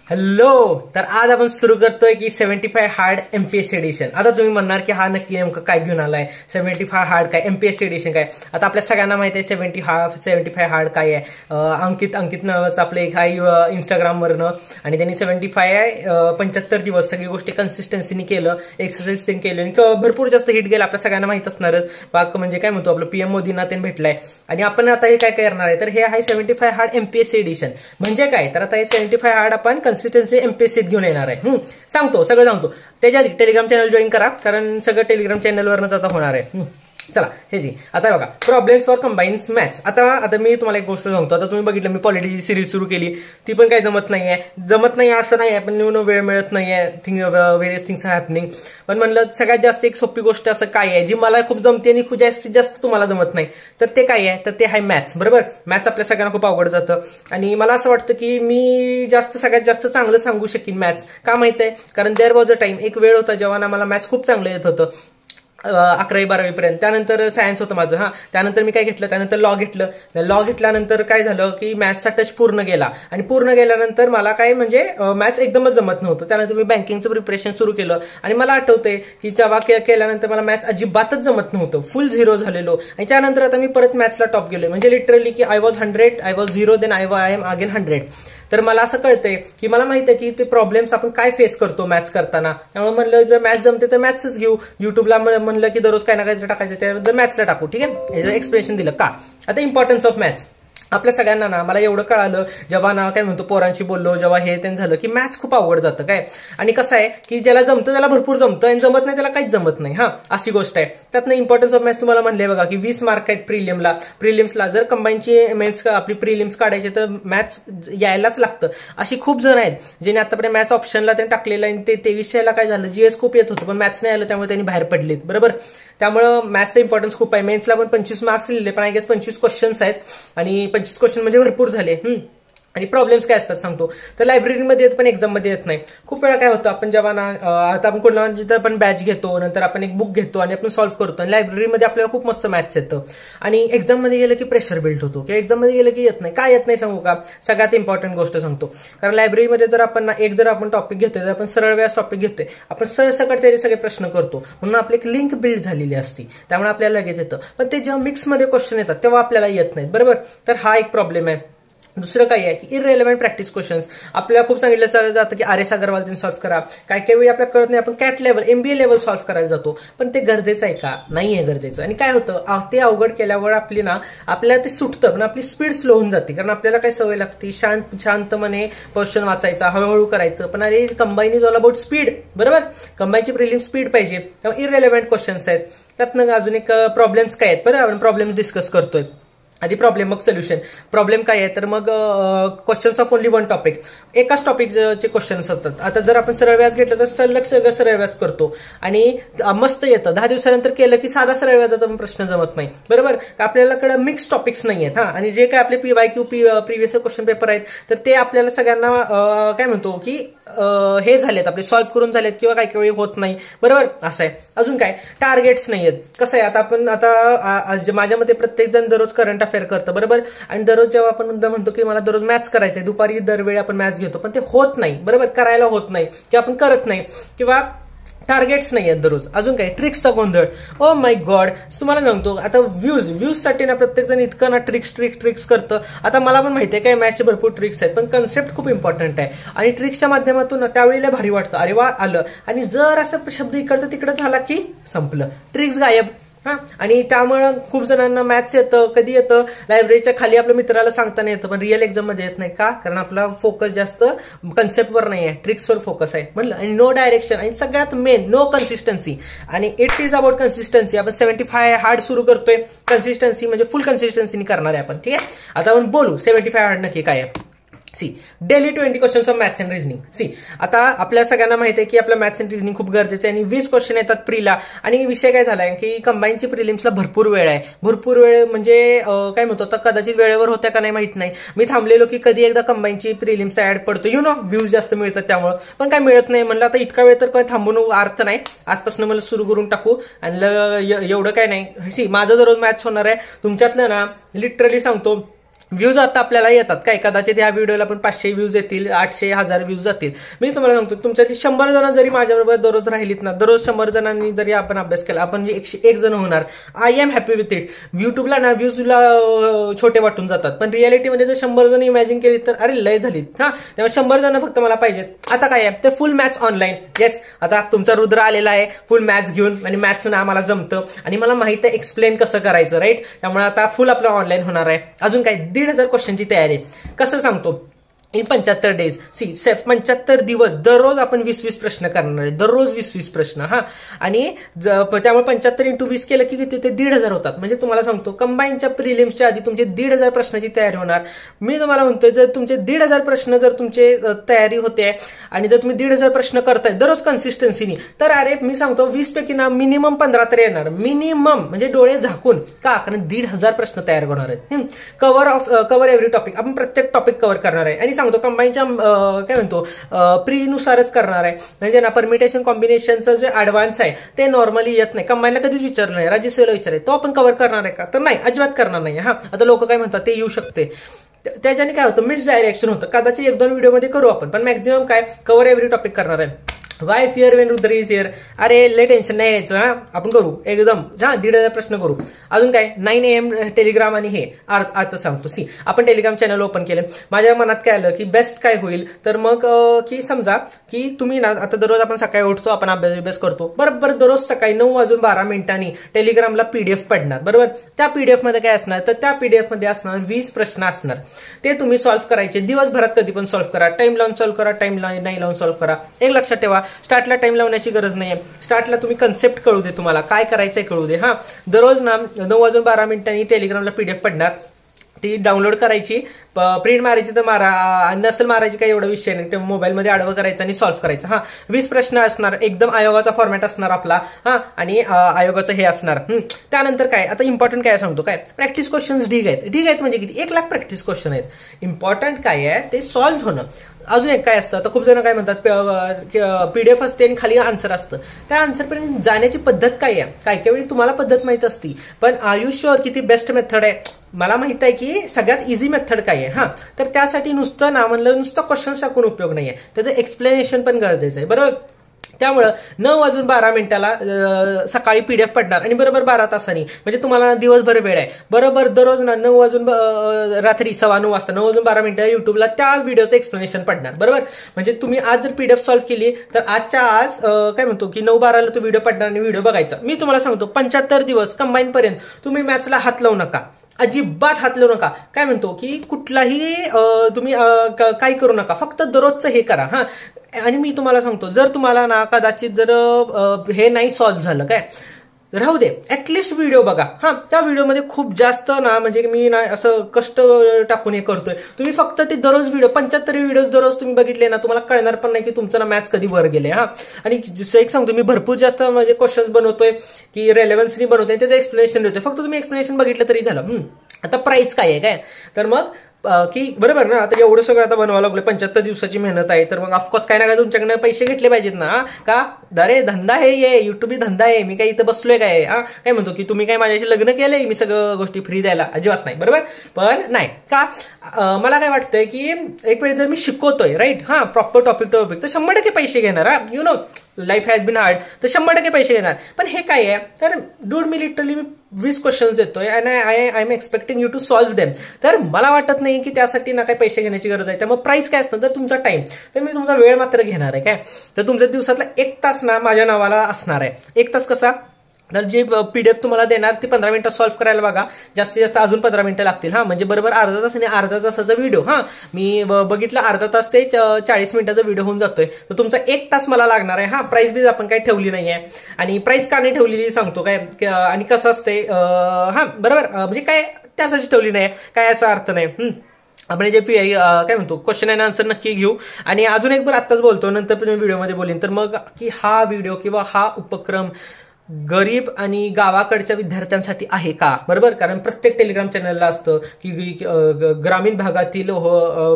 Hello. तर आज आपण सुरू करतोय की 75 हार्ड एमपीएससी एडिशन. आता तुम्ही म्हणणार की हा नक्की नेमकं काय घेऊन आलाय, 75 हार्ड काय, एमपीएससी एडिशन काय. आता आपल्या सगळ्यांना माहिती आहे 75 हार्ड काय आहे. अंकित नावाचं आपलं एक आहे इंस्टाग्रामवरनं, आणि त्यांनी 75 दिवस सगळी गोष्टी कन्सिस्टन्सीने केलं, एक्सरसाइज केलं आणि भरपूर जास्त हिट गेलं. आपल्या सगळ्यांना माहित असणारच. बाक म्हणजे काय म्हणतो आपलं पीएम मोदींना त्यांनी भेटलाय. आणि आपण आता हे काय करणार आहे, तर हे आहे 75 हार्ड एमपीएससी एडिशन. म्हणजे काय, तर आता हे 75 हार्ड आपण कन्सिस्टन्सी एमपीएससीत घेऊन येणार आहे. सांगतो, सगळं सांगतो. त्याच्या आधी टेलिग्राम चॅनल जॉईन करा, कारण सगळं टेलिग्राम चॅनलवरच आता होणार आहे. चला हे जी आता बघा, प्रॉब्लेम्स फॉर कंबाईन्ड मॅथ्स. आता मी तुम्हाला एक गोष्ट सांगतो. आता तुम्ही बघितलं, मी पॉलिटीची सिरीज सुरू केली, ती पण काही जमत नाहीये असं नाही आहे, पण वेळ मिळत नाहीये. Various things happening. पण म्हणलं सगळ्यात जास्त एक सोपी गोष्ट असं काय आहे जी मला खूप जमते आणि खूप जास्तीत जास्त तुम्हाला जमत नाही, तर ते काय आहे, तर ते आहे मॅथ्स. बरोबर, मॅथ्स आपल्या सगळ्यांना खूप अवघड जातं. आणि मला असं वाटतं की मी सगळ्यात जास्त चांगलं सांगू शकेन मॅथ्स. का माहित आहे, कारण देअर वॉज अ टाइम, एक वेळ होता जेव्हा मला मॅथ्स खूप चांगलं येत होतं, 11वी-12वी पर्यंत. त्यानंतर सायन्स होतं माझं. त्यानंतर मी काय घेतलं, त्यानंतर लॉ घेतल्यानंतर काय झालं की मॅथ्सचा टच पूर्ण गेला, आणि पूर्ण गेल्यानंतर मला काय म्हणजे मॅथ्स एकदमच जमत नव्हतं. त्यानंतर मी बँकिंगचं प्रिपरेशन सुरू केलं, आणि मला आठवतंय की जेव्हा केल्यानंतर मला मॅथ्स अजिबातच जमत नव्हतं, फुल झिरो झालेलो. आणि त्यानंतर आता मी परत मॅथ्सला टॉप गेलोय, म्हणजे लिटरली की I was 0, then I am again 100. तर मला असं कळतंय की मला माहित आहे की ते प्रॉब्लेम्स आपण काय फेस करतो मॅथ्स करताना. त्यामुळे म्हणलं जर मॅथ्स जमते तर मॅथ्सच घेऊ. युट्यूबला म्हणलं की दररोज काय ना काय टाकायचं, त्याबद्दल मॅथ्सला टाकू. ठीक आहे, याचं एक्सप्लेनेशन दिलं का. आता इम्पॉर्टन्स ऑफ मॅथ्स. आपल्या सगळ्यांना ना, मला एवढं कळालं जेव्हा ना काय म्हणतो पोरांशी बोललो, जेव्हा हे त्यांनी झालं की मॅथ्स खूप अवघड जातं काय. आणि कसं आहे की ज्याला जमतं त्याला भरपूर जमतं, आणि जमत नाही त्याला काहीच जमत नाही. अशी गोष्ट आहे. त्यातनं इम्पॉर्टन्स ऑफ मॅथ्स तुम्हाला म्हणले बघा की 20 मार्क आहेत प्रिलिम्सला. जर कंबाईनची मेन्स आपली प्रिलिम्स काढायची तर मॅथ्स यायलाच लागतं. अशी खूप जण आहेत ज्यांनी आतापर्यंत मॅथ्स ऑप्शनला त्यांनी टाकलेलं, आणि ते 2300ला काय झालं, जीएस खूप येत होतं पण मॅथ्स नाही आलं, त्यामुळे त्यांनी बाहेर पडलेत. बरोबर, त्यामुळे मॅथ्सचं इम्पॉर्टन्स खूप आहे. मेन्सला पण 25 मार्क्स लिहिले, पण आय गेस 25 क्वेश्चन्स आहेत, आणि 25 क्वेश्चन म्हणजे भरपूर झाले. आणि प्रॉब्लेम्स काय असतात सांगतो. तर लायब्ररीमध्ये येत पण एक्झाममध्ये येत नाही. खूप वेळा काय होतं, आपण जेव्हा ना आता आपण कोणा जिथं आपण बॅच घेतो, नंतर आपण एक बुक घेतो आणि आपण सॉल्व्ह करतो, आणि लायब्ररीमध्ये आपल्याला खूप मस्त मॅथ्स येतं, आणि एक्झाममध्ये गेलं की प्रेशर बिल्ड होतो, किंवा एक्झाममध्ये गेलं की येत नाही. काय येत नाही सांगू का, सगळ्यात इम्पॉर्टंट गोष्ट सांगतो. कारण लायब्ररीमध्ये जर आपण जर आपण टॉपिक घेतोय, तर आपण सरळ व्यास टॉपिक घेतोय, आपण सरसकट त्याचे सगळे प्रश्न करतो, म्हणून आपली एक लिंक बिल्ड झालेली असते, त्यामुळे आपल्याला लगेच येतं. पण ते जेव्हा मिक्समध्ये क्वेश्चन येतात तेव्हा आपल्याला येत नाहीत. बरोबर, तर हा एक प्रॉब्लेम आहे. दुसरं काय आहे की इररेलेव्हंट प्रॅक्टिस क्वेश्चन्स. आपल्याला खूप सांगितलं जातं की RS अग्रवाल तुम्ही सॉल्व्ह करा. काही वेळी आपल्याला कळत नाही, आपण cat level, MBA level solve करायला जातो, पण ते गरजेचं आहे का, नाहीये गरजेचं. आणि काय होतं, ते अवघड केल्यावर आपल्याला ते सुटतं, पण आपली स्पीड स्लो होऊन जाते, कारण आपल्याला काय सवय लागते शांतपणे क्वेश्चन वाचायचा, हळूहळू करायचं. पण अरे combine is all about speed. बरोबर, कंबाईनची प्रिलिम स्पीड पाहिजे, त्यामुळे इररेलेव्हंट क्वेश्चन्स आहेत. त्यातनं अजून एक प्रॉब्लेम्स काय आहेत, बरं आपण प्रॉब्लेम डिस्कस करतोय. आधी प्रॉब्लेम, मग सोल्युशन. प्रॉब्लेम काय आहे, तर मग questions of only one topic, एकाच टॉपिकचे क्वेश्चन्स असतात. आता जर आपण सरळ व्याज घेतलं तर सलग सगळं सरळ व्याज करतो, आणि मस्त येतं. 10 दिवसानंतर केलं की साधा सरळ व्याजाचा पण प्रश्न जमत नाही. बरोबर, आपल्याकडे मिक्स टॉपिक्स नाही आहेत. आणि जे काय आपले PYQ प्रिव्हियस क्वेश्चन पेपर आहेत, तर ते आपल्याला सगळ्यांना काय म्हणतो की हे झालेत, आपले सॉल्व्ह करून झालेत, किंवा काही वेळी होत नाही. बरोबर, असं आहे. अजून काय, टार्गेट्स नाही आहेत. कसं आहे, आता आपण माझ्या मते प्रत्येक जण दररोज करंट अफेअर करतं. बरोबर, आणि दररोज जेव्हा आपण म्हणतो की मला दररोज मॅथ्स करायचंय, दुपारी दरवेळी आपण मॅथ्स घेतो, पण ते होत नाही. बरोबर, करायला होत नाही, किंवा आपण करत नाही, किंवा टार्गेट्स नाही आहेत दररोज. अजून काय, ट्रिक्सचा गोंधळ. ओ माय गॉड, तुम्हाला सांगतो, आता व्ह्यूजसाठी ना प्रत्येक जण इतकं ना ट्रिक्स करतं. आता मला पण माहिती आहे काय, मॅथ्सचे भरपूर ट्रिक्स आहेत, पण कन्सेप्ट खूप इम्पॉर्टंट आहे, आणि ट्रिक्सच्या माध्यमातून ना त्यावेळेला भारी वाटतं, अरे वा आलं. आणि जर असं शब्द इकडचं तिकडं झाला की संपलं, ट्रिक्स गायब. आणि त्यामुळं खूप जणांना मॅथ्स येतं, कधी येतं लायब्ररीच्या खाली आपल्या मित्राला सांगताना येतं, पण रिअल एक्झाम मध्ये येत नाही. का, कारण आपला फोकस जास्त कन्सेप्टवर नाही आहे, ट्रिक्सवर फोकस आहे म्हणलं. आणि नो डायरेक्शन, आणि सगळ्यात मेन नो कन्सिस्टन्सी. आणि इट इज अबाउट कन्सिस्टन्सी. आपण 75 हार्ड सुरू करतोय, कन्सिस्टन्सी म्हणजे फुल कन्सिस्टन्सीने करणार आहे आपण. ठीक आहे, आता आपण बोलू 75 हार्ड नक्की काय आहे. Daily 20 questions of maths and reasoning. आता आपल्या सगळ्यांना माहिती आहे की आपलं मॅथ्स अँड रिझनिंग खूप गरजेचं आहे, आणि 20 क्वेश्चन येतात प्रीला. आणि विषय काय झालाय की कंबाईनची प्रिलिम्सला भरपूर वेळ आहे. भरपूर वेळ म्हणजे काय म्हणतो, आता कदाचित वेळेवर होत्या का नाही माहित नाही. मी थांबलेलो की कधी एकदा कंबाईनची प्रिलिम्स ऍड पडतो, व्ह्यूज जास्त मिळतात त्यामुळे, पण काय मिळत नाही. म्हणलं आता इतका वेळ तर काय थांबून अर्थ नाही, आजपासून मला सुरू करून टाकू. आणि एवढं काय नाही. माझं दररोज मॅथ्स होणार आहे. तुमच्यातलं ना लिटरली सांगतो व्ह्यूज आता आपल्याला येतात काय, कदाचित ह्या व्हिडिओला पण 500 व्ह्यूज येतील, 800, 1000 व्ह्यूज जातील. मी तुम्हाला सांगतो तुमच्यातील 100 जण जरी माझ्याबरोबर दररोज राहिलीत ना, दररोज 100 जणांनी जरी आपण अभ्यास केला, आपण 101 जण होणार. I am happy with it. युट्यूबला ना व्ह्यूजला छोटे वाटून जातात, पण रिअलिटीमध्ये जर 100 जण इमॅजिन केली तर अरे लय झालीत हा. त्यामुळे 100 जण फक्त मला पाहिजेत. आता काय आहे तर फुल मॅथ्स ऑनलाईन. येस, आता तुमचा रुद्र आलेला आहे फुल मॅथ्स घेऊन, आणि मॅथ्स ना मला जमतं आणि मला माहिती आहे एक्सप्लेन कसं करायचं, राईट. त्यामुळे आता फुल आपलं ऑनलाईन होणार आहे. अजून काय 1,500 क्वेश्चनची तयारी. कसं सांगतो, इन 75 डेज 75 दिवस दररोज आपण 20-20 प्रश्न करणार आहे, दररोज 20-20 प्रश्न हा. आणि त्यामुळे 75 × 20 केलं की किती, ते 1,500 होतात. म्हणजे तुम्हाला सांगतो कंबाईनच्या प्रिलिम्सच्या आधी तुमचे 1,500 प्रश्नाची तयारी होणार. मी तुम्हाला म्हणतोय जर तुमचे 1,500 प्रश्न जर तुमचे तयारी होते आणि जर तुम्ही 1,500 प्रश्न करताय दररोज कन्सिस्टन्सीनी, तर अरे मी सांगतो 20 पैकी ना मिनिमम 15 तर येणार, मिनिमम. म्हणजे डोळे झाकून का, कारण 1,500 प्रश्न तयार होणार आहेत. कव्हर एव्हरी टॉपिक, आपण प्रत्येक टॉपिक कव्हर करणार आहे. आणि सांगतो कंबाईनच्या काय म्हणतो प्रीनुसारच करणार आहे. म्हणजे ना परमिटेशन कॉम्बिनेशनचं जे ऍडव्हान्स आहे ते नॉर्मली येत नाही, कंबाईनला कधीच विचारलं नाही, राजसेवेला विचारले तो आपण कव्हर करणार आहे का, तर नाही, अजिबात करणार नाही हा. आता लोक काय म्हणतात ते येऊ शकते, त्याच्याने काय होतं मिसडायरेक्शन होतं. कदाचित 1-2 व्हिडिओमध्ये करू आपण, पण मॅक्झिमम काय कव्हर एव्हरी टॉपिक करणार आहे. Y fear Wien Rudra is here. अरे लय टेन्शन नाही यायचं हा, आपण करू एकदम 1,500 प्रश्न करू. अजून काय 9 AM टेलिग्राम आणि हे अर्थ सांगतो. आपण टेलिग्राम चॅनल ओपन केलं. माझ्या मनात काय आलं की बेस्ट काय होईल, तर मग की समजा की तुम्ही ना आता दररोज आपण सकाळी उठतो, आपण अभ्यास करतो, बरोबर दररोज सकाळी 9:12 टेलिग्रामला PDF पडणार, बरोबर. त्या PDF मध्ये काय असणार, तर त्या PDF मध्ये असणार 20 प्रश्न असणार. ते तुम्ही सॉल्व्ह करायचे दिवसभरात, कधी पण सॉल्व्ह करा, टाइम लावून सॉल्व्ह करा, टाइम नाही लावून सॉल्व्ह करा. एक लक्षात ठेवा, स्टार्टला टाइम लावण्याची गरज नाहीये. स्टार्टला तुम्ही कन्सेप्ट कळू दे, तुम्हाला काय करायचंय कळू दे हा. दररोज ना 9:12 टेलिग्रामला PDF पडणार, ती डाउनलोड करायची, प्रिंट मारायची तर मारा, नसेल मारायची काही एवढा विषय नाही, मोबाईलमध्ये आडवं करायचं आणि सॉल्व्ह करायचं हा. 20 प्रश्न असणार, एकदम आयोगाचा फॉर्मॅट असणार आपला हा, आणि आयोगाचं हे असणार. त्यानंतर काय आता इम्पॉर्टंट काय सांगतो, काय प्रॅक्टिस क्वेश्चन्स ढीग आहेत म्हणजे किती 1 लाख प्रॅक्टिस क्वेश्चन आहेत. इम्पॉर्टंट काय आहे ते सॉल्व्ह होणं. अजून एक काय असतं, तर खूप जण काय म्हणतात PDF असते आणि खाली आन्सर असतं, त्या आन्सरपर्यंत जाण्याची पद्धत काय आहे. काय वेळी तुम्हाला पद्धत माहित असती, पण आर यू शुअर की ती बेस्ट मेथड आहे. मला माहित आहे की सगळ्यात इझी मेथड काय आहे हा. तर त्यासाठी नुसतं ना म्हणलं नुसतं क्वेश्चन्स टाकून उपयोग नाहीये, त्याचं एक्सप्लेनेशन पण गरजेचं आहे, बरोबर. त्यामुळं 9:12 सकाळी PDF पडणार आणि बरोबर 12 तासांनी, म्हणजे तुम्हाला दिवसभर वेळ आहे. बरोबर दररोज ना रात्री 9:15 वाजता 9:12 युट्यूबला त्या व्हिडिओचं एक्सप्लेनेशन पडणार, बरोबर. म्हणजे तुम्ही आज जर PDF सॉल्व्ह केली तर आजच्या आज काय म्हणतो की 9:12 तो व्हिडिओ पडणार आणि व्हिडिओ बघायचा. मी तुम्हाला सांगतो 75 दिवस कंबाईन पर्यंत तुम्ही मॅथ्सला हात लावू नका, अजिबात हात लावू नका. काय म्हणतो की कुठलाही तुम्ही काय करू नका, फक्त दररोजचं हे करा हा. आणि मी तुम्हाला सांगतो जर तुम्हाला ना कदाचित जर हे नाही सॉल्व्ह झालं, काय राहू दे, ऍटलिस्ट व्हिडिओ बघा हा. त्या व्हिडिओमध्ये खूप जास्त ना म्हणजे मी ना असं कष्ट टाकून हे करतोय. तुम्ही फक्त ते दररोज व्हिडिओ 75 व्हिडिओज दररोज तुम्ही बघितले ना, तुम्हाला कळणार पण नाही की तुमचं ना मॅथ्स कधी वर गेले हा. आणि जसं एक सांगतो मी भरपूर जास्त म्हणजे क्वेश्चन्स बनवतोय की रेलेव्हन्सनी बनवतोय, त्याचं एक्सप्लेनेशन देतोय, फक्त तुम्ही एक्सप्लेनेशन बघितलं तरी झालं. आता प्राइस काय आहे काय, तर मग की बरोबर ना, आता एवढं सगळं आता बनवावं लागलं, 75 दिवसाची मेहनत आहे, तर मग ऑफकोर्स काय ना काय तुमच्याकडे पैसे घेतले पाहिजेत ना का. अरे धंदा आहे, ये युट्यूबी धंदा आहे, मी काय इथं बसलोय काय हा. काय म्हणतो की तुम्ही काय माझ्याशी लग्न केलंय मी सगळं गोष्टी फ्री द्यायला, अजिबात नाही, बरोबर. पण नाही का, मला काय वाटतंय की एक वेळ जर मी शिकवतोय राईट हा, प्रॉपर टॉपिक टू टॉपिक, तर 100% पैसे घेणार हा. You know life has been hard, तर 100% पैसे घेणार. पण हे काय आहे, तर डूड मी लिटरली 20 क्वेश्चन्स देतोय आणि I am expecting you to solve them. तर मला वाटत नाही की त्यासाठी ना काही पैसे घेण्याची गरज आहे. त्यामुळे प्राइस काय असतं, तर तुमचा टाइम, तर मी तुमचा वेळ मात्र घेणार आहे काय. तर तुमच्या दिवसातला 1 तास ना माझ्या नावाला असणार आहे. 1 तास कसा, तर जे PDF तुम्हाला देणार ती 15 मिनिटं सॉल्व्ह करायला बघा, जास्तीत जास्त अजून 15 मिनिटं लागतील हा. म्हणजे बरोबर अर्धा तास आणि अर्धा तासाचा व्हिडिओ हा. मी बघितलं अर्धा तास ते 40 मिनिटाचा व्हिडिओ होऊन जातोय, तर तुमचा 1 तास मला लागणार आहे हा. प्राइस बीज आपण काही ठेवली नाहीये, आणि प्राइस का नाही ठेवलेली सांगतो काय, आणि कसं असते हा बरोबर, म्हणजे काय त्यासाठी ठेवली नाही काय असा अर्थ नाही. आपण जे काय म्हणतो क्वेश्चन अँड आन्सर नक्की घेऊ. आणि अजून एक बार आत्ताच बोलतो, नंतर पण व्हिडिओमध्ये बोलीन, तर मग की हा व्हिडिओ किंवा हा उपक्रम गरीब आणि गावाकडच्या विद्यार्थ्यांसाठी आहे का, बरोबर. कारण प्रत्येक टेलिग्राम चॅनलला असतं की ग्रामीण भागातील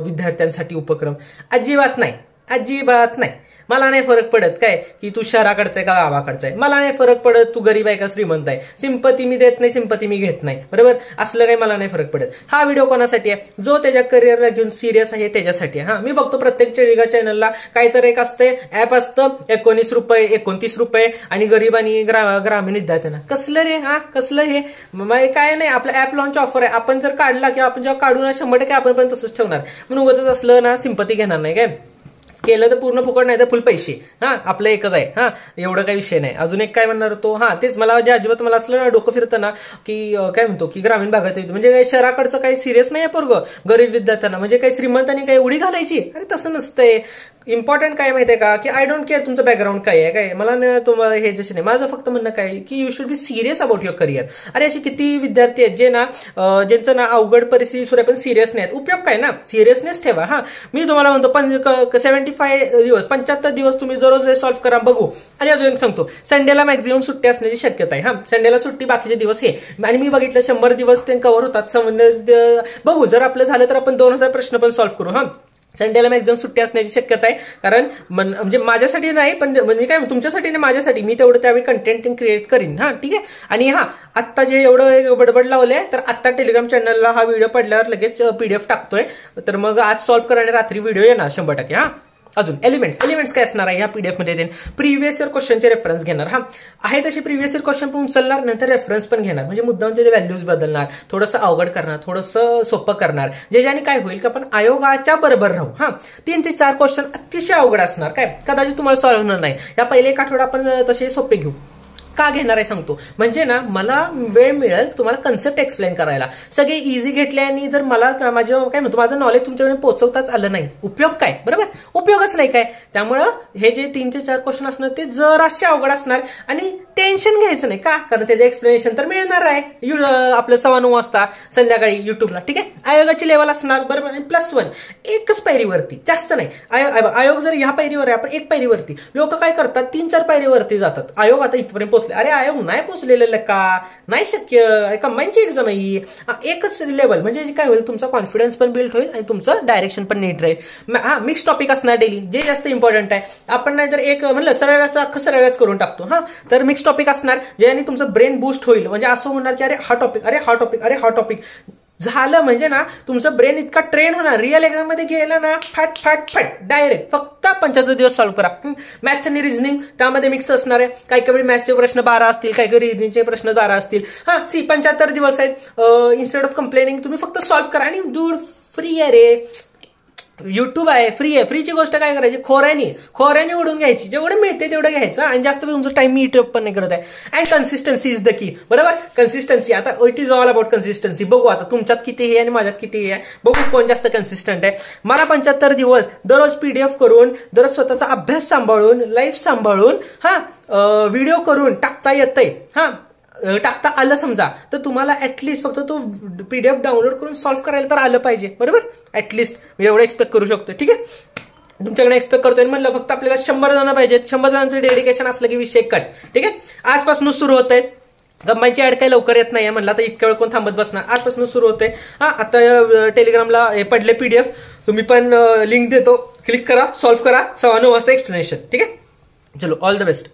विद्यार्थ्यांसाठी उपक्रम, अजिबात नाही, अजिबात नाही. मला नाही फरक पडत काय की तू शहराकडचा आहे का गावाकडचा आहे, मला नाही फरक पडत तू गरीब आहे का श्रीमंत आहे, सिंपती मी देत नाही, सिंपती मी घेत नाही, बरोबर. असलं काही मला नाही फरक पडत. हा व्हिडिओ कोणासाठी आहे, जो त्याच्या करिअरला घेऊन सिरियस आहे त्याच्यासाठी. हा मी बघतो प्रत्येक चेडिगा चॅनलला काहीतरी एक असते, ऍप असतं 19 रुपये 29 रुपये आणि गरीब आणि ग्रामीण विद्यार्थ्यांना. कसलं रे, हा कसलं हे काय नाही. आपलं ऍप लॉन्च ऑफर आहे, आपण जर काढला किंवा आपण जेव्हा काढू ना 100% आपण पण तसंच ठेवणार. म्हणून उगाच असलं ना सिंपती घेणार नाही काय. केलं तर पूर्ण फुकट, नाही तर फुल पैसे. हा आपलं एकच आहे. हा एवढं काही विषय नाही. अजून एक काय म्हणणार होतो, हा तेच मला जे अजिबात मला असलं ना डोकं फिरतं ना की काय म्हणतो की ग्रामीण भागात येतो म्हणजे काही शहराकडचं काही सिरियस नाही आहे पोरगं. गरीब विद्यार्थ्यांना म्हणजे काही श्रीमंतांनी काही उडी घालायची, अरे तसं नसतंय. इम्पॉर्टंट काय माहितीये का की आय डोंट केअर तुमचं बॅकग्राऊंड काय आहे काय, मला तुम्हाला हे जसे नाही. माझं फक्त म्हणणं काय की you should be serious about your career. अरे असे किती विद्यार्थी आहेत जे ना ज्यांचं ना अवघड परिस्थिती सुरू पण सिरियस नाही आहेत. उपयोग काय ना, सिरियसनेस ठेवा. हा मी तुम्हाला म्हणतो 75 दिवस 75 दिवस तुम्ही दररोज सॉल्व्ह करा बघू. आणि अजून सांगतो संडेला मॅक्झिमम सुट्टी असण्याची शक्यता आहे. हा संडेला सुट्टी, बाकीचे दिवस हे. आणि मी बघितलं 100 दिवस ते कव्हर होतात. बघू जर आपलं झालं तर आपण 2000 प्रश्न पण सॉल्व्ह करू. हा संडेला मॅक्झिमम सुट्टी असण्याची शक्यता आहे. कारण म्हणजे माझ्यासाठी नाही पण म्हणजे काय तुमच्यासाठी नाही माझ्यासाठी, मी तेवढं त्यावेळी कंटेंट क्रिएट करीन. हा ठीक आहे. आणि हा आत्ता जे एवढं बडबड लावलंय तर आत्ता टेलिग्राम चॅनलला हा व्हिडिओ पडल्यावर लगेच PDF टाकतोय. तर मग आज सॉल्व्ह करणारे रात्री व्हिडिओ येणार 100%. हा अजून एलिमेंट्स काय असणार आहे ह्या PDF मध्ये प्रिव्हियस इयर क्वेश्चनचे रेफरन्स घेणार. हा आहे तसे प्रिव्हियस इयर क्वेश्चन पण उचलणार, नंतर रेफरन्स पण घेणार. म्हणजे मुद्दांचे व्हॅल्यूज बदलणार, थोडंसं अवघड करणार, थोडंसं सोपं करणार, ज्याने काय होईल की आपण आयोगाच्या बरोबर राहू. हा 3 ते 4 क्वेश्चन अतिशय अवघड असणार, काय कदाचित तुम्हाला सॉल्व्ह होणार नाही. या पहिले एक आठवडा आपण तसे सोपे घेऊ. का घेणार आहे सांगतो, म्हणजे ना मला वेळ मिळेल तुम्हाला कन्सेप्ट एक्सप्लेन करायला. सगळे इझी घेतले आणि जर मला माझं काय म्हणतो माझं नॉलेज तुमच्याकडे पोहोचवताच आलं नाही, उपयोग काय, बरोबर उपयोगच नाही काय. त्यामुळं हे जे 3 ते 4 क्वेश्चन असणार ते जराशे अवघड असणार आणि टेन्शन घ्यायचं नाही. का, कारण त्याचं एक्सप्लेनेशन तर मिळणार आहे आपलं 9:15 वाजता संध्याकाळी युट्यूबला. ठीक आहे. आयोगाची लेवल असणार बरोबर. आणि +1 एकच पायरीवरती, जास्त नाही. आयोग जर ह्या पायरीवर आहे आपण एक पायरीवरती. लोक काय करतात 3-4 पायरीवरती जातात. आयोग आता इथपर्यंत पोहोचले, अरे आयोग नाही पोहोचलेलं का, नाही शक्य, कंबाईनची एक्झाम आहे ही. एकच लेवल म्हणजे काय होईल तुमचा कॉन्फिडन्स पण बिल्ड होईल आणि तुमचं डायरेक्शन पण नीट राहील. हा मिक्स टॉपिक असणार डेली, जे जास्त इम्पॉर्टंट आहे. आपण नाही तर एक म्हणलं अख्खं सरळच करून टाकतो. हा तर मिक्स टॉपिक असणार ज्याने तुमचं ब्रेन बूस्ट होईल. म्हणजे असं होणार की अरे हा टॉपिक, अरे हा टॉपिक, अरे हा टॉपिक झालं म्हणजे ना तुमचं ब्रेन इतका ट्रेन होणार. रिअल एक्झाम मध्ये गेलं ना फट फट फट डायरेक्ट. फक्त 75 दिवस सॉल्व्ह करा. मॅथ्स आणि रिझनिंग त्यामध्ये मिक्स असणार आहे. काही काही मॅथ्सचे प्रश्न 12 असतील, काही काही रिझनिंगचे प्रश्न 12 असतील. हा 75 दिवस आहेत. इन्स्टेड ऑफ कंप्लेनिंग तुम्ही फक्त सॉल्व्ह करा. आणि दूर फ्री आहे रे, युट्यूब आहे, फ्री आहे. फ्रीची गोष्ट काय करायची, खोऱ्याने उडून घ्यायची. जेवढं मिळते तेवढं घ्यायचं आणि जास्त तुमचं टाइम मी युट्यूब पण नाही करत आहे. And consistency is the key, बरोबर. कन्सिस्टन्सी, आता it is all about consistency. बघू आता तुमच्यात किती आहे आणि माझ्यात किती आहे, बघू कोण जास्त कन्सिस्टंट आहे. मला 75 दिवस दररोज PDF करून, दररोज स्वतःचा अभ्यास सांभाळून, लाईफ सांभाळून, हा व्हिडिओ करून टाकता येतंय. हा टाकता आलं समजा तर तुम्हाला ऍटलिस्ट फक्त तो PDF डाउनलोड करून सॉल्व्ह करायला तर आलं पाहिजे, बरोबर. ऍटलिस्ट मी एवढं एक्सपेक्ट करू शकतो. ठीक आहे. तुमच्याकडे एक्सपेक्ट करतोय म्हणलं फक्त आपल्याला 100 जण पाहिजेत. 100 जणांचं डेडिकेशन असलं की विषय कट. ठीक आहे. आजपासून सुरू होत आहे. गम्माईची ऍड काही लवकर येत नाहीये म्हणलं, आता इतक्या वेळ कोण थांबत बसणार. आजपासून सुरू होते. हा आता टेलिग्रामला पडले PDF, तुम्ही पण लिंक देतो, क्लिक करा, सॉल्व्ह करा. 9:15 वाजता एक्सप्लेनेशन. ठीक आहे. चलो ऑल द बेस्ट.